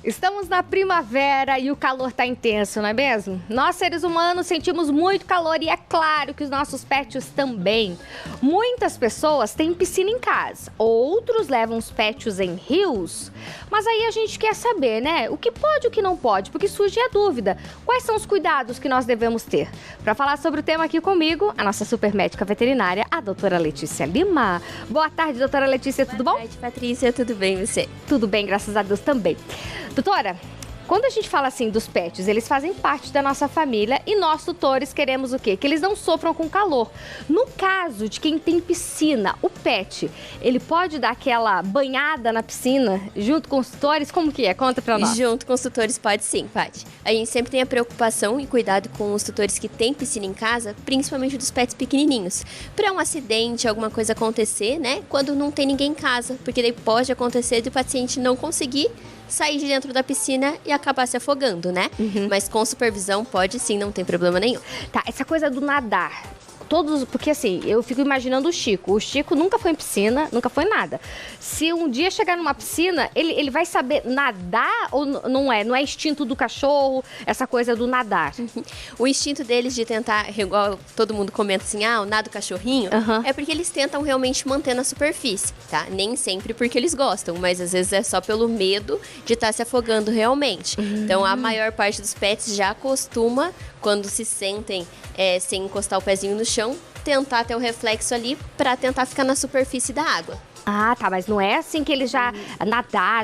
Estamos na primavera e o calor tá intenso, não é mesmo? Nós, seres humanos, sentimos muito calor e é claro que os nossos pets também. Muitas pessoas têm piscina em casa, outros levam os pets em rios. Mas aí a gente quer saber, né? O que pode e o que não pode, porque surge a dúvida. Quais são os cuidados que nós devemos ter? Para falar sobre o tema aqui comigo, a nossa super médica veterinária, a doutora Letícia Lima. Boa tarde, doutora Letícia, tudo bom? Boa tarde, Patrícia, tudo bem e você? Tudo bem, graças a Deus também. Doutora, quando a gente fala assim dos pets, eles fazem parte da nossa família e nós, tutores, queremos o quê? Que eles não sofram com calor. No caso de quem tem piscina, o pet, ele pode dar aquela banhada na piscina junto com os tutores? Como que é? Conta pra nós. Junto com os tutores pode sim, Paty. A gente sempre tem a preocupação e cuidado com os tutores que têm piscina em casa, principalmente dos pets pequenininhos. Para um acidente, alguma coisa acontecer, né? Quando não tem ninguém em casa, porque daí pode acontecer de o paciente não conseguir sair de dentro da piscina e acabar se afogando, né? Mas com supervisão pode sim, não tem problema nenhum. Tá, essa coisa do nadar. Porque assim, eu fico imaginando o Chico. O Chico nunca foi em piscina, nunca foi nada. Se um dia chegar numa piscina, ele vai saber nadar ou não é? Não é instinto do cachorro, essa coisa do nadar. O instinto deles de tentar, igual todo mundo comenta assim, o nado cachorrinho, é porque eles tentam realmente manter na superfície, tá? Nem sempre porque eles gostam, mas às vezes é só pelo medo de estar se afogando realmente. Então a maior parte dos pets já costuma, quando se sentem sem encostar o pezinho no chão, tentar ter o reflexo ali para tentar ficar na superfície da água. Ah, tá, mas não é assim que eles já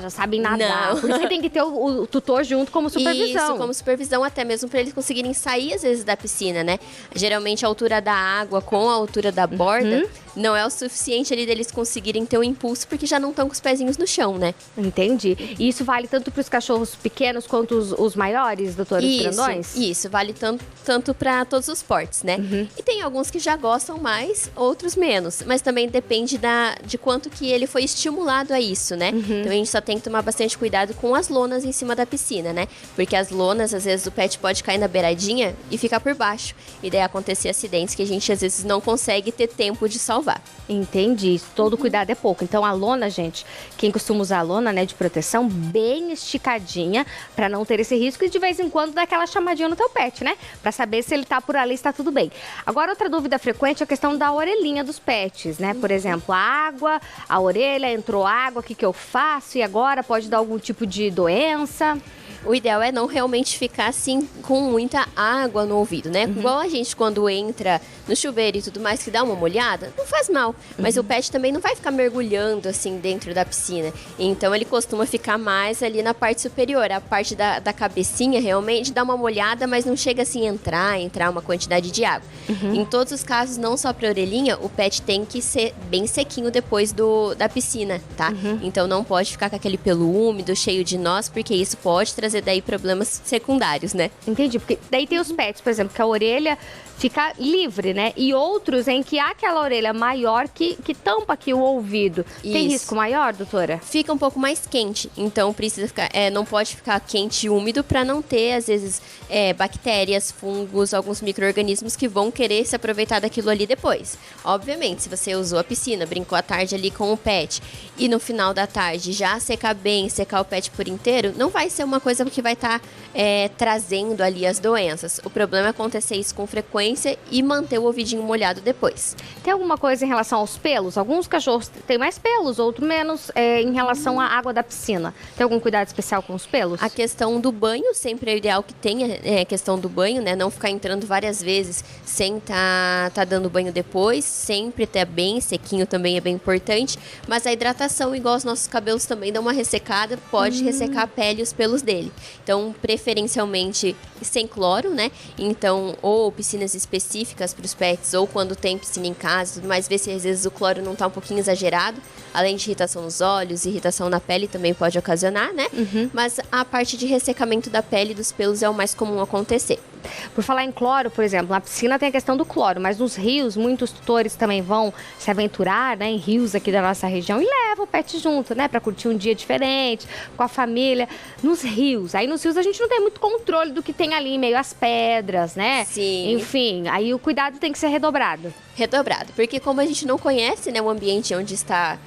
já sabem nadar. Não. Por isso que tem que ter o tutor junto como supervisão. Isso, como supervisão, até mesmo para eles conseguirem sair, às vezes, da piscina, né? Geralmente, a altura da água com a altura da borda não é o suficiente ali deles conseguirem ter um impulso, porque já não estão com os pezinhos no chão, né? Entendi. E isso vale tanto para os cachorros pequenos quanto os maiores, doutor, os grandões? Isso, vale tanto para todos os portes, né? E tem alguns que já gostam mais, outros menos. Mas também depende de quanto que ele foi estimulado a isso, né? Então a gente só tem que tomar bastante cuidado com as lonas em cima da piscina, né? Porque as lonas, às vezes, o pet pode cair na beiradinha e ficar por baixo. E daí acontecer acidentes que a gente, às vezes, não consegue ter tempo de salvar. Entendi. Todo cuidado é pouco. Então a lona, gente, quem costuma usar a lona, né, de proteção, bem esticadinha, para não ter esse risco e de vez em quando dar aquela chamadinha no teu pet, né? Para saber se ele tá por ali, se tá tudo bem. Agora, outra dúvida frequente é a questão da orelhinha dos pets, né? Por exemplo, a água, a orelha, entrou água, o que eu faço? E agora pode dar algum tipo de doença? O ideal é não realmente ficar assim com muita água no ouvido, né? Igual a gente quando entra no chuveiro e tudo mais, que dá uma molhada, não faz mal. Mas o pet também não vai ficar mergulhando assim dentro da piscina. Então ele costuma ficar mais ali na parte superior. A parte da cabecinha realmente dá uma molhada, mas não chega assim a entrar uma quantidade de água. Em todos os casos, não só para a orelhinha, o pet tem que ser bem sequinho depois da piscina, tá? Então não pode ficar com aquele pelo úmido, cheio de nós, porque isso pode trazer daí problemas secundários, né? Entendi, porque daí tem os pets, por exemplo, que a orelha fica livre, né? E outros em que há aquela orelha maior que tampa aqui o ouvido. Isso. Tem risco maior, doutora? Fica um pouco mais quente, então precisa ficar, não pode ficar quente e úmido para não ter, às vezes, bactérias, fungos, alguns micro-organismos que vão querer se aproveitar daquilo ali depois. Obviamente, se você usou a piscina, brincou à tarde ali com o pet e no final da tarde já secar bem, secar o pet por inteiro, não vai ser uma coisa que vai estar trazendo ali as doenças. O problema é acontecer isso com frequência e manter o ouvidinho molhado depois. Tem alguma coisa em relação aos pelos? Alguns cachorros têm mais pelos, outros menos, em relação à água da piscina. Tem algum cuidado especial com os pelos? A questão do banho, sempre é ideal que tenha a questão do banho, né? Não ficar entrando várias vezes sem tá dando banho depois. Sempre ter bem sequinho também é bem importante. Mas a hidratação, igual os nossos cabelos também dão uma ressecada, pode ressecar a pele e os pelos dele. Então, preferencialmente sem cloro, né? Então, ou piscinas específicas para os pets, ou quando tem piscina em casa, tudo mais, ver se às vezes o cloro não tá um pouquinho exagerado, além de irritação nos olhos, irritação na pele também pode ocasionar, né? Mas a parte de ressecamento da pele e dos pelos é o mais comum acontecer. Por falar em cloro, por exemplo, na piscina tem a questão do cloro, mas nos rios, muitos tutores também vão se aventurar, né, em rios aqui da nossa região e levam o pet junto, né, para curtir um dia diferente, com a família, nos rios. Aí nos rios a gente não tem muito controle do que tem ali, meio as pedras, né? Sim. Enfim, aí o cuidado tem que ser redobrado. Redobrado, porque como a gente não conhece, né, o ambiente onde está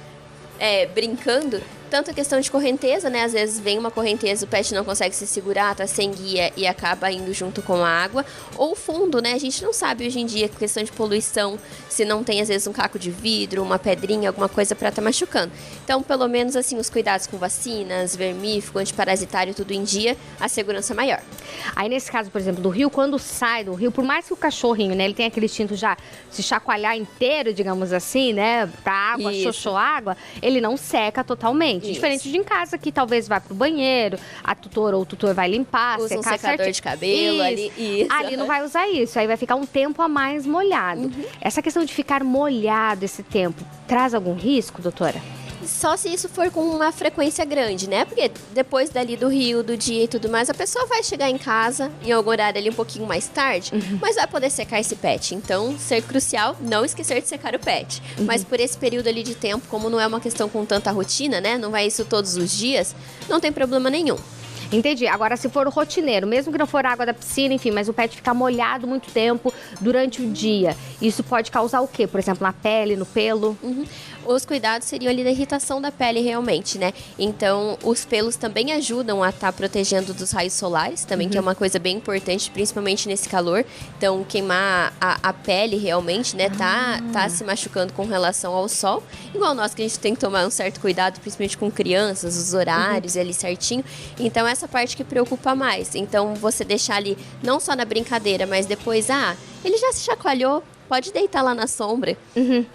brincando, Tanto a questão de correnteza, né? Às vezes vem uma correnteza, o pet não consegue se segurar, tá sem guia e acaba indo junto com a água. Ou fundo, né? A gente não sabe hoje em dia, questão de poluição, se não tem às vezes um caco de vidro, uma pedrinha, alguma coisa para tá machucando. Então, pelo menos assim, os cuidados com vacinas, vermífugo, antiparasitário, tudo em dia, a segurança é maior. Aí nesse caso, por exemplo, do rio, quando sai do rio, por mais que o cachorrinho, né, ele tenha aquele instinto já se chacoalhar inteiro, digamos assim, né, pra água, xoxô água, ele não seca totalmente. Isso. Diferente de em casa, que talvez vá pro banheiro, a tutora ou o tutor vai limpar, Usa secar um secador certinho. de cabelo ali. Isso. Ali não vai usar isso, aí vai ficar um tempo a mais molhado. Essa questão de ficar molhado esse tempo, traz algum risco, doutora? Só se isso for com uma frequência grande, né? Porque depois dali do rio, do dia e tudo mais, a pessoa vai chegar em casa em algum horário ali um pouquinho mais tarde, mas vai poder secar esse pet. Então, ser crucial não esquecer de secar o pet. Mas por esse período ali de tempo, como não é uma questão com tanta rotina, né? Não vai isso todos os dias, não tem problema nenhum. Entendi. Agora, se for rotineiro, mesmo que não for água da piscina, enfim, mas o pet ficar molhado muito tempo durante o dia, isso pode causar o quê? Por exemplo, na pele, no pelo? Os cuidados seriam ali da irritação da pele realmente, né? Então, os pelos também ajudam a estar protegendo dos raios solares, também, que é uma coisa bem importante, principalmente nesse calor. Então, queimar a pele realmente, né? Tá se machucando com relação ao sol. Igual nós, que a gente tem que tomar um certo cuidado, principalmente com crianças, os horários ali certinho. Então, essa parte que preocupa mais. Então, você deixar ali, não só na brincadeira, mas depois, ele já se chacoalhou, pode deitar lá na sombra.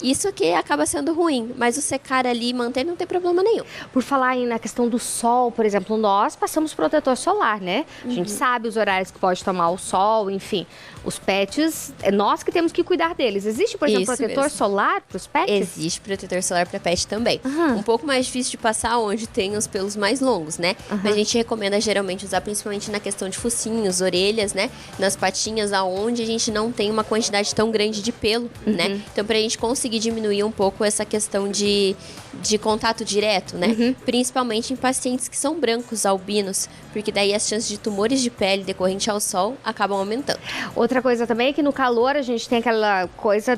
Isso que acaba sendo ruim, mas o secar ali e manter não tem problema nenhum. Por falar aí na questão do sol, por exemplo, nós passamos protetor solar, né? A gente sabe os horários que pode tomar o sol, enfim. Os pets, é nós que temos que cuidar deles. Existe, por exemplo, Isso protetor mesmo. solar para os pets? Existe protetor solar para pet também. Um pouco mais difícil de passar onde tem os pelos mais longos, né? Mas a gente recomenda geralmente usar principalmente na questão de focinhos, orelhas, né? Nas patinhas, aonde a gente não tem uma quantidade tão grande de pelo, né? Então, pra gente conseguir diminuir um pouco essa questão de contato direto, né? Principalmente em pacientes que são brancos, albinos, porque daí as chances de tumores de pele decorrente ao sol acabam aumentando. Outra coisa também é que no calor a gente tem aquela coisa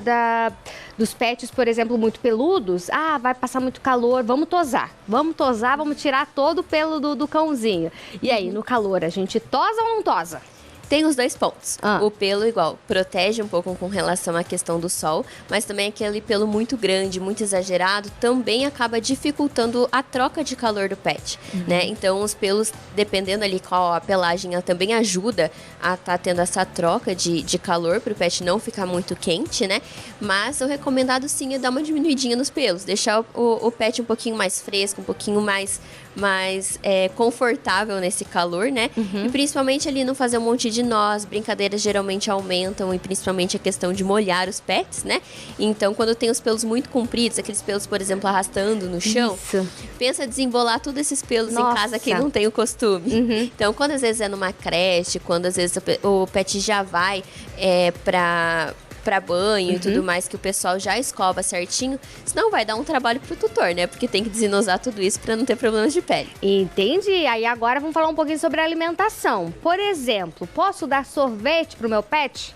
dos pets, por exemplo, muito peludos. Vai passar muito calor, vamos tosar, vamos tirar todo o pelo do cãozinho. E aí, no calor, a gente tosa ou não tosa? Tem os dois pontos. O pelo, igual, protege um pouco com relação à questão do sol, mas também aquele pelo muito grande, muito exagerado, também acaba dificultando a troca de calor do pet, né? Então, os pelos, dependendo ali qual a pelagem, ela também ajuda a estar tendo essa troca de calor para o pet não ficar muito quente, né? Mas o recomendado, sim, é dar uma diminuidinha nos pelos, deixar o pet um pouquinho mais fresco, um pouquinho mais confortável nesse calor, né? E principalmente ali não fazer um monte de nós, brincadeiras geralmente aumentam, e principalmente a questão de molhar os pets, né? Então, quando tem os pelos muito compridos, aqueles pelos, por exemplo, arrastando no chão, pensa desembolar todos esses pelos em casa, quem não tem o costume. Então, quando às vezes é numa creche, quando às vezes o pet já vai pra banho e tudo mais, que o pessoal já escova certinho, senão vai dar um trabalho pro tutor, né? Porque tem que desenosar tudo isso pra não ter problemas de pele. Entendi. Aí agora vamos falar um pouquinho sobre a alimentação. Por exemplo, posso dar sorvete pro meu pet?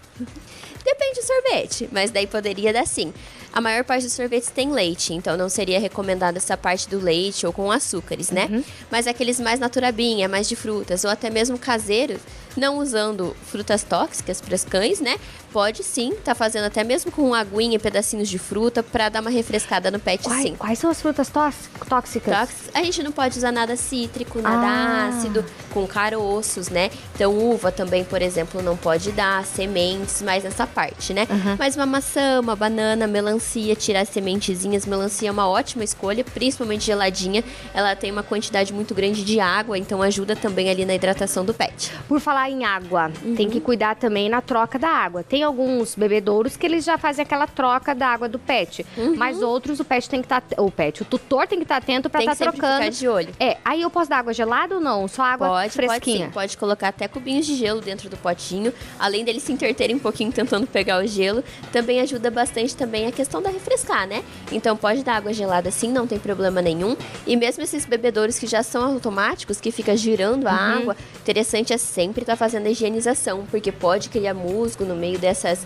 Depende do sorvete, mas daí poderia dar sim. A maior parte dos sorvetes tem leite, então não seria recomendada essa parte do leite ou com açúcares, né? Mas aqueles mais naturabinha, mais de frutas, ou até mesmo caseiros, não usando frutas tóxicas para os cães, né? Pode sim, tá fazendo até mesmo com aguinha e pedacinhos de fruta para dar uma refrescada no pet, sim. Quais são as frutas tóxicas? A gente não pode usar nada cítrico, nada ácido, com caroços, né? Então, uva também, por exemplo, não pode dar, sementes, mais nessa parte, né? Mas uma maçã, uma banana, melancia, tirar as sementezinhas. Melancia é uma ótima escolha, principalmente geladinha. Ela tem uma quantidade muito grande de água, então ajuda também ali na hidratação do pet. Por falar em água, tem que cuidar também na troca da água. Tem alguns bebedouros que eles já fazem aquela troca da água do pet, mas outros o pet tem que estar, o tutor tem que estar atento para estar trocando. Ficar de olho. Aí eu posso dar água gelada ou não? Só água fresquinha? Pode colocar até cubinhos de gelo dentro do potinho, além deles se interterem um pouquinho tentando pegar o gelo, também ajuda bastante também a questão questão da refrescar, né? Então pode dar água gelada sim, não tem problema nenhum. E mesmo esses bebedouros que já são automáticos, que fica girando a água, interessante é sempre estar fazendo a higienização, porque pode criar musgo no meio dessas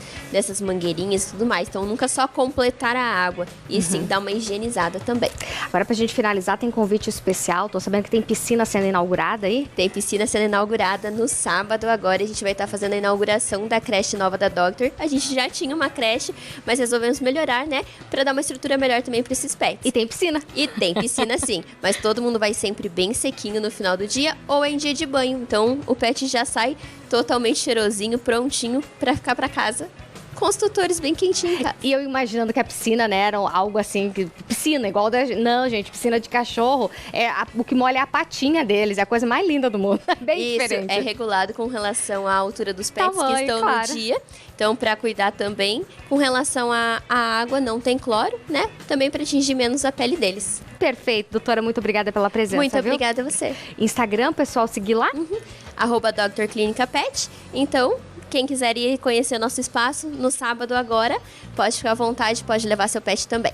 mangueirinhas e tudo mais. Então nunca só completar a água, e sim dar uma higienizada também. Agora, pra gente finalizar, tem convite especial. Tô sabendo que tem piscina sendo inaugurada aí. Tem piscina sendo inaugurada no sábado agora. A gente vai estar fazendo a inauguração da creche nova da Doctor. A gente já tinha uma creche, mas resolvemos melhorar, né? Pra dar uma estrutura melhor também pra esses pets. E tem piscina. E tem piscina sim, mas todo mundo vai sempre bem sequinho no final do dia ou em dia de banho. Então o pet já sai totalmente cheirosinho, prontinho pra ficar pra casa com os tutores bem quentinhos. E eu imaginando que a piscina, né, era algo assim, piscina igual da... Não, gente, piscina de cachorro, o que molha é a patinha deles, é a coisa mais linda do mundo. Bem Isso, diferente. é regulado com relação à altura dos pets Tamanho, que estão claro. no dia. Então, para cuidar também, com relação à água, não tem cloro, né? Também para atingir menos a pele deles. Perfeito, doutora, muito obrigada pela presença, Muito viu? obrigada a você. Instagram, pessoal, seguir lá? @Dr. Clínica Pet. Então, quem quiser ir conhecer o nosso espaço no sábado agora, pode ficar à vontade, pode levar seu pet também.